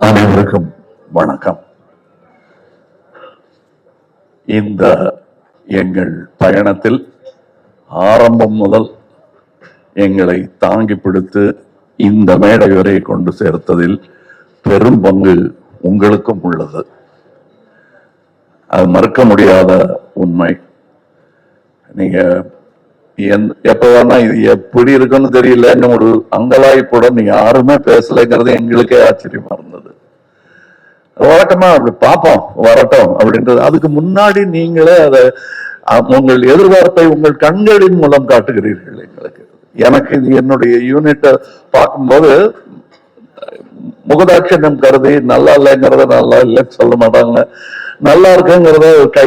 அனைவருக்கும் வணக்கம். இந்த எங்கள் பயணத்தில் ஆரம்பம் முதல் எங்களை தாங்கி பிடித்து இந்த மேடை வரை கொண்டு சேர்த்ததில் பெரும் பங்கு உங்களுக்கும் உள்ளது. அது மறுக்க முடியாத உண்மை. நீங்க எப்ப வேணா இது எப்படி இருக்குன்னு தெரியல, ஒரு அங்கலாய்ப்புடன் யாருமே பேசலைங்கிறது எங்களுக்கே ஆச்சரியமா இருந்தது. வழக்கமா அப்படி பார்ப்போம் வரட்டும் அப்படின்றது. அதுக்கு முன்னாடி நீங்களே அதை உங்கள் எதிர்பார்ப்பை உங்கள் கண்களின் மூலம் காட்டுகிறீர்கள் எங்களுக்கு. எனக்கு இது என்னுடைய யூனிட்டை பார்க்கும்போது முகதாட்சண்யம் கருதி நல்லா இல்லைங்கிறத நல்லா இல்லைன்னு சொல்ல மாட்டாங்க, நல்லா இருக்குங்கிறத கை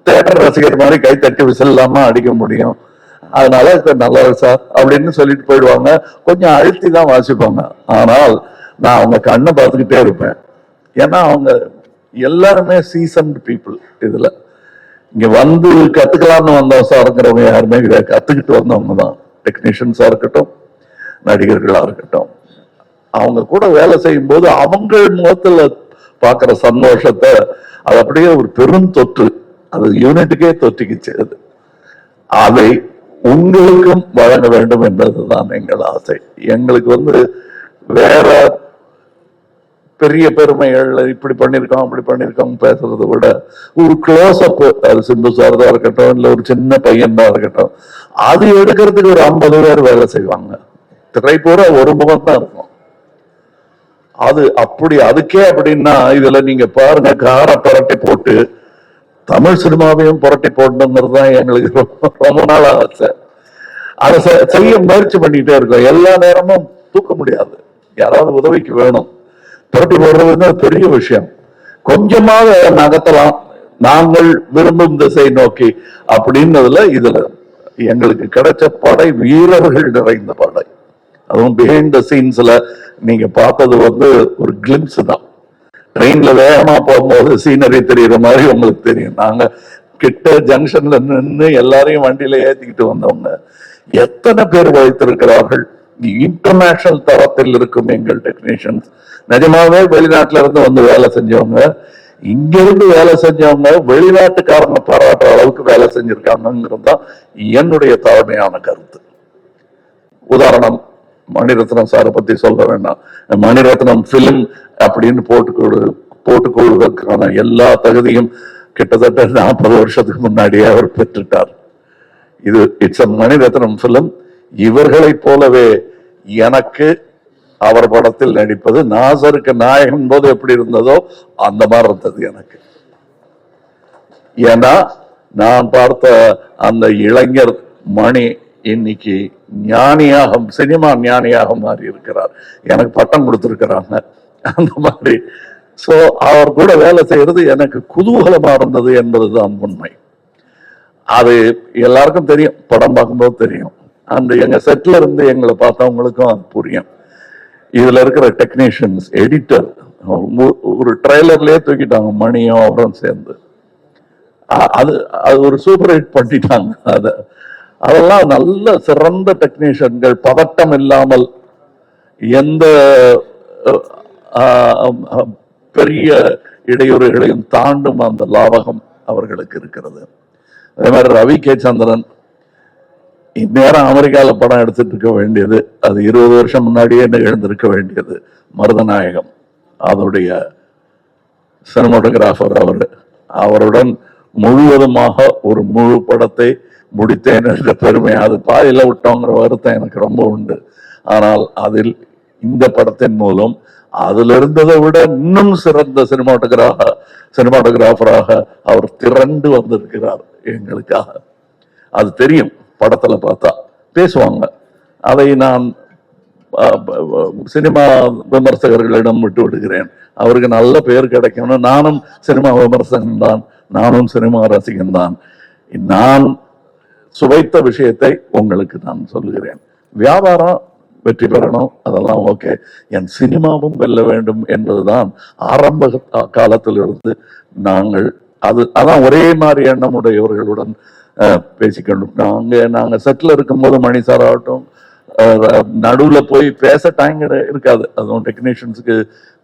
தேட்டர் ரசிகர் மாதிரி கை தட்டி விசில் இல்லாம அடிக்க முடியும். அதனால நல்லா சார் அப்படின்னு சொல்லிட்டு போயிடுவாங்க. கொஞ்சம் அழுத்தி தான் வாசிப்பாங்க. ஆனால் நான் அவங்க கண்ணை பார்த்துக்கிட்டே இருப்பேன். ஏன்னா அவங்க எல்லாருமே சீசன்ட் பீப்புள். இதுல இங்க வந்து கத்துக்கலாம்னு வந்தோம் சார்ங்கிறவங்க யாருமே கத்துக்கிட்டு வந்தவங்க தான். டெக்னீஷியன்ஸா இருக்கட்டும், நடிகர்களா இருக்கட்டும், அவங்க கூட வேலை செய்யும் போது அவங்க முகத்துல பாக்குற சந்தோஷத்தை அது அப்படியே ஒரு பெரும் தொற்று, அது யூனிட்டுக்கே தொற்றிக்குச்சு. அதை உங்களுக்கும் வழங்க வேண்டும் என்பதுதான் எங்கள் ஆசை. எங்களுக்கு வேற பெரிய பெருமைகள் இப்படி பண்ணிருக்கோம் அப்படி பண்ணிருக்கோம் பேசுறதை விட ஒரு க்ளோஸ் அப், அது சிந்து சார் தான் இருக்கட்டும், இல்ல ஒரு சின்ன பையன் தான் இருக்கட்டும், அது எடுக்கிறதுக்கு ஒரு 50 பேர் வேலை செய்வாங்க. திரை பூரா ஒரு முகம் தான் இருக்கும். அது அப்படி அதுக்கே அப்படின்னா இதுல நீங்க பாருங்க, காரை புரட்டி போட்டு தமிழ் சினிமாவையும் புரட்டி போடணுங்கிறது தான் எங்களுக்கு ரொம்ப நாள் ஆசை. அதை செய்ய முயற்சி பண்ணிட்டே இருக்கோம். எல்லா நேரமும் தூக்க முடியாது, யாராவது உதவிக்கு வேணும். புரட்டி போடுறது பெரிய விஷயம். கொஞ்சமாக நகர்த்தலாம் நாங்கள் விரும்பும் திசை நோக்கி அப்படின்னதுல இதுல எங்களுக்கு கிடைச்ச படை வீரர்கள் நிறைந்த படை. அதுவும் பிஹைண்ட் த சீன்ஸ்ல நீங்க பார்த்தது ஒரு கிளிம்ஸ் தான். ட்ரெயின்ல வேகமா போகும்போது சீனரி தெரியுற மாதிரி உங்களுக்கு தெரியும். நாங்க கிட்ட ஜங்ஷன்ல நின்று எல்லாரையும் வண்டியில ஏத்திக்கிட்டு வந்தவங்க எத்தனை பேர் வைத்திருக்கிறார்கள். இன்டர்நேஷனல் தரத்தில் இருக்கும் எங்கள் டெக்னீஷியன்ஸ். நிஜமாவே வெளிநாட்டுல இருந்து வேலை செஞ்சவங்க, இங்கிருந்து வேலை செஞ்சவங்க வெளிநாட்டுக்காரங்க பாராட்டுற அளவுக்கு வேலை செஞ்சிருக்காங்கிறது தான் என்னுடைய தாழ்மையான கருத்து. உதாரணம், மணிரத்னம் சாரை பத்தி சொல்ல வேண்டாம். மணிரத்னம் பிலிம் அப்படின்னு போட்டுக்கொள்வதற்கான எல்லா தகுதியும் கிட்டத்தட்ட 40 வருஷத்துக்கு முன்னாடியே அவர் பெற்றுட்டார். இது இட்ஸ் அ மணிரத்னம் பிலிம். இவர்களை போலவே எனக்கு அவர் படத்தில் நடிப்பது, நாசருக்கு நாயகன் போது எப்படி இருந்ததோ அந்த மாதிரி இருந்தது எனக்கு. ஏன்னா நான் பார்த்த அந்த இளைஞர் மணி இன்னைக்கு ஞானியாக, சினிமா ஞானியாக மாறி இருக்கிறார். எனக்கு பட்டம் கொடுத்திருக்கிறாங்க அந்த மாதிரி. சோ அவர் கூட வேலை செய்யறது எனக்கு குதூகலமா இருந்தது என்பதுதான் உண்மை. அது எல்லாருக்கும் தெரியும், படம் பார்க்கும்போது தெரியும். அந்த எங்க செட்ல இருந்து எங்களை பார்த்தவங்களுக்கும் அது புரியும். இதுல இருக்கிற டெக்னீஷியன்ஸ், எடிட்டர் ஒரு ட்ரெய்லர்லயே தூக்கிட்டாங்க மணியும் அவரும் சேர்ந்து. அது ஒரு சூப்பர் ஹிட் பண்ணிட்டாங்க. அதெல்லாம் நல்ல சிறந்த டெக்னீஷியன்கள், பதட்டம் இல்லாமல் எந்த பெரிய இடையூறுகளையும் தாண்டும் அந்த லாபகம் அவர்களுக்கு இருக்கிறது. அதே மாதிரி ரவி கே சந்திரன் இந்நேரம் அமெரிக்கால படம் எடுத்துட்டு இருக்க வேண்டியது, அது 20 வருஷம் முன்னாடியே நிகழ்ந்திருக்க வேண்டியது. மருதநாயகம் அதோடைய சினிமாட்டோகிராஃபர் அவருடன் முழுவதுமாக ஒரு முழு படத்தை முடித்தேன் என்ற பெருமை. அது பாதியில விட்டோங்கிற வருத்தம் எனக்கு ரொம்ப உண்டு. ஆனால் அதில் இந்த படத்தின் மூலம் அதுல இருந்ததை விட இன்னும் சிறந்த சினிமாட்டோகிராஃபராக அவர் திரண்டு வந்திருக்கிறார் எங்களுக்காக. அது தெரியும், படத்துல பார்த்தா பேசுவாங்க. அதை நான் சினிமா விமர்சகர்களிடம் விட்டு விடுகிறேன். அவருக்கு நல்ல பெயர் கிடைக்கணும். நானும் சினிமா விமர்சகன் தான், நானும் சினிமா ரசிகன் தான். நான் சுவைத்த விஷயத்தை உங்களுக்கு நான் சொல்லுகிறேன். வியாபாரம் வெற்றி பெறணும், அதெல்லாம் ஓகே. என் சினிமாவும் வெல்ல வேண்டும் என்பதுதான் ஆரம்ப காலத்திலிருந்து நாங்கள் அதான் ஒரே மாதிரி எண்ணம் உடையவர்களுடன் பேசிக்கணும். நாங்க செட்டில் இருக்கும்போது மணி சார் ஆகட்டும், நடுவுல போய் பேச டைம் இருக்காது. அதுவும் டெக்னீஷியன்ஸுக்கு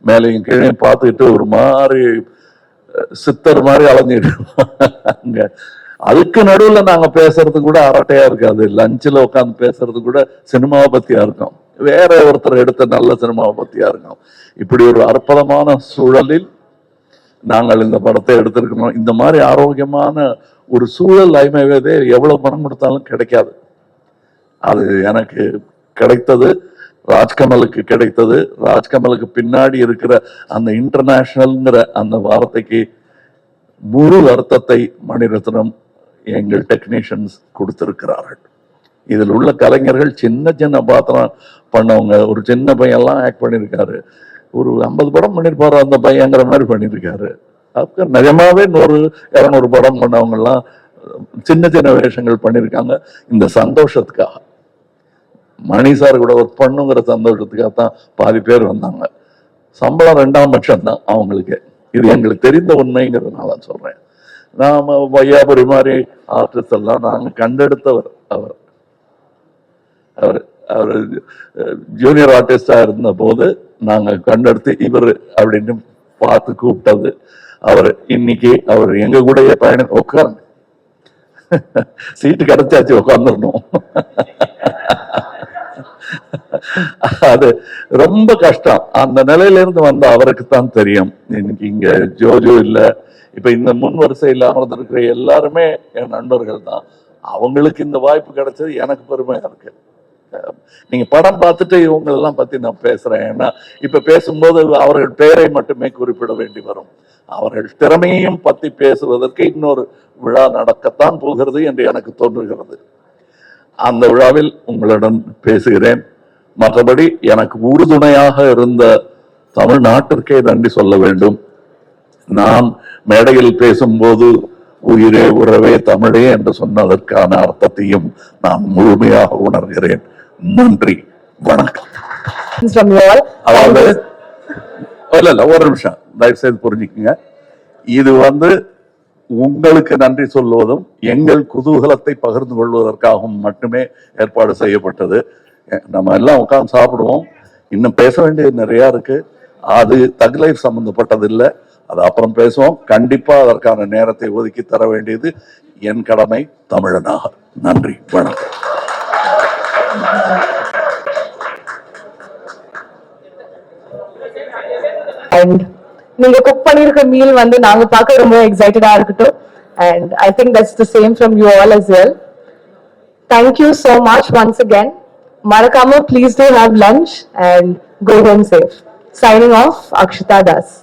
மேலையும் கீழே பார்த்துக்கிட்டு ஒரு மாதிரி சித்தர் மாதிரி அலைஞ்சிட்டு அதுக்கு நடுவுல நாங்க பேசுறது கூட அரட்டையா இருக்காது. லஞ்சில் உட்காந்து பேசுறது கூட சினிமாவை பத்தியா இருக்கும், வேற ஒருத்தர் எடுத்த நல்ல சினிமாவை பத்தியா இருக்கும். இப்படி ஒரு அற்புதமான சூழலில் நாங்கள் இந்த படத்தை எடுத்திருக்கிறோம். இந்த மாதிரி ஆரோக்கியமான ஒரு சூழல் ஐமையதே எவ்வளவு பணம் கொடுத்தாலும் கிடைக்காது. அது எனக்கு கிடைத்தது, ராஜ்கமலுக்கு கிடைத்தது. ராஜ்கமலுக்கு பின்னாடி இருக்கிற அந்த இன்டர்நேஷனல்ங்கிற அந்த வார்த்தைக்கு முழு அர்த்தத்தை மணிரத்னம் எங்கள் டெக்னீஷியன்ஸ் கொடுத்திருக்கிறார்கள். இதில் உள்ள கலைஞர்கள் சின்ன சின்ன பாத்திரம் பண்ணவங்க. ஒரு சின்ன பையன்லாம் ஆக்ட் பண்ணியிருக்காரு, ஒரு 50 படம் பண்ணியிருப்பாரு அந்த பையங்கிற மாதிரி பண்ணியிருக்காரு. அப்ப நிஜமாவே 100-200 படம் பண்ணவங்க எல்லாம் சின்ன சின்ன வேஷங்கள் பண்ணியிருக்காங்க. இந்த சந்தோஷத்துக்காக, மணி சார் கூட ஒர்க் பண்ணுங்கிற சந்தோஷத்துக்காக தான் பாதி பேர் வந்தாங்க. சம்பளம் 2ஆம் பட்சம் தான் அவங்களுக்கு. இது எங்களுக்கு தெரிந்த உண்மைங்கிறதுனால சொல்றேன். நாம வையாபுரி மாதிரி ஆர்டிஸ்ட் எல்லாம் நாங்க கண்டெடுத்தவர். அவர் அவர் அவர் ஜூனியர் ஆர்டிஸ்டா இருந்த போது நாங்க கண்டெடுத்து இவர் அப்படின்னு பார்த்து கூப்பிட்டது அவர். இன்னைக்கு அவர் எங்க கூடயே பயணம் உட்கார்ந்து சீட்டு கிடைச்சாச்சு, உட்கார்ந்துடணும். அது ரொம்ப கஷ்டம். அந்த நிலையில இருந்து வந்த அவருக்கு தான் தெரியும். இன்னைக்கு இங்க ஜோஜோ இல்ல, இப்ப இந்த முன் வரிசையில் அமர்ந்திருக்கிற எல்லாருமே என் நண்பர்கள் தான். அவங்களுக்கு இந்த வாய்ப்பு கிடைச்சது எனக்கு பெருமையா இருக்கு. நீங்க படம் பார்த்துட்டு இவங்க எல்லாம் பத்தி நான் பேசுறேன். ஏன்னா இப்ப பேசும்போது அவர்கள் பெயரை மட்டுமே குறிப்பிட வேண்டி வரும். அவர்கள் திறமையையும் பத்தி பேசுவதற்கு இன்னொரு விழா நடக்கத்தான் போகிறது என்று எனக்கு தோன்றுகிறது. அந்த விழாவில் உங்களுடன் பேசுகிறேன். மற்றபடி எனக்கு உறுதுணையாக இருந்த தமிழ்நாட்டிற்கே நன்றி சொல்ல வேண்டும். நான் மேடையில் பேசும்போது உயிரே உறவே தமிழே என்று சொன்னதற்கான அர்த்தத்தையும் நான் முழுமையாக உணர்கிறேன். நன்றி, வணக்கம். அதாவது ஒரு நிமிஷம் தயவு செய்து புரிஞ்சுக்குங்க. இது உங்களுக்கு நன்றி சொல்வதும் எங்கள் குதூகலத்தை பகிர்ந்து கொள்வதற்காகவும் மட்டுமே ஏற்பாடு செய்யப்பட்டது. நம்ம எல்லாம் உட்கார்ந்து சாப்பிடுவோம். இன்னும் பேச வேண்டியது நிறைய இருக்கு. அது தக் லைஃப் சம்பந்தப்பட்டது இல்லை, அது அப்புறம் பேசுவோம். கண்டிப்பா அதற்கான நேரத்தை ஒதுக்கி தர வேண்டியது என் கடமை தமிழனாக. நன்றி, வணக்கம். நீங்க குக் பண்ணிருக்க மீல் நாங்க பார்க்க ரொம்ப எக்ஸைட்டடா இருக்கட்டும். And I think that's the same from you all as well. Thank you so much once again. Marakama, please do have lunch and go home safe. Signing off, Akshita Das.